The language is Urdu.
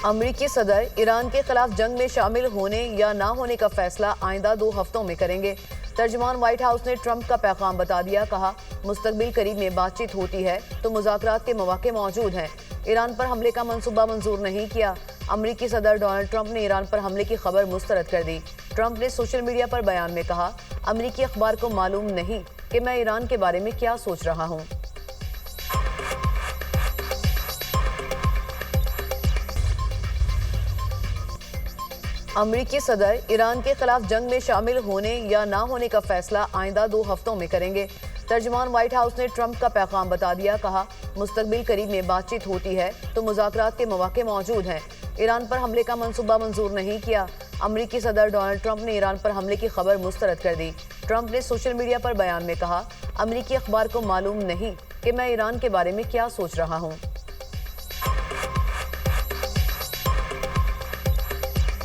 امریکی صدر ایران کے خلاف جنگ میں شامل ہونے یا نہ ہونے کا فیصلہ آئندہ 2 ہفتوں میں کریں گے۔ ترجمان وائٹ ہاؤس نے ٹرمپ کا پیغام بتا دیا، کہا مستقبل قریب میں بات چیت ہوتی ہے تو مذاکرات کے مواقع موجود ہیں۔ ایران پر حملے کا منصوبہ منظور نہیں کیا۔ امریکی صدر ڈونلڈ ٹرمپ نے ایران پر حملے کی خبر مسترد کر دی۔ ٹرمپ نے سوشل میڈیا پر بیان میں کہا، امریکی اخبار کو معلوم نہیں کہ میں ایران کے بارے میں کیا سوچ رہا ہوں۔ امریکی صدر ایران کے خلاف جنگ میں شامل ہونے یا نہ ہونے کا فیصلہ آئندہ 2 ہفتوں میں کریں گے۔ ترجمان وائٹ ہاؤس نے ٹرمپ کا پیغام بتا دیا، کہا مستقبل قریب میں بات چیت ہوتی ہے تو مذاکرات کے مواقع موجود ہیں۔ ایران پر حملے کا منصوبہ منظور نہیں کیا۔ امریکی صدر ڈونلڈ ٹرمپ نے ایران پر حملے کی خبر مسترد کر دی۔ ٹرمپ نے سوشل میڈیا پر بیان میں کہا، امریکی اخبار کو معلوم نہیں کہ میں ایران کے بارے میں کیا سوچ رہا ہوں۔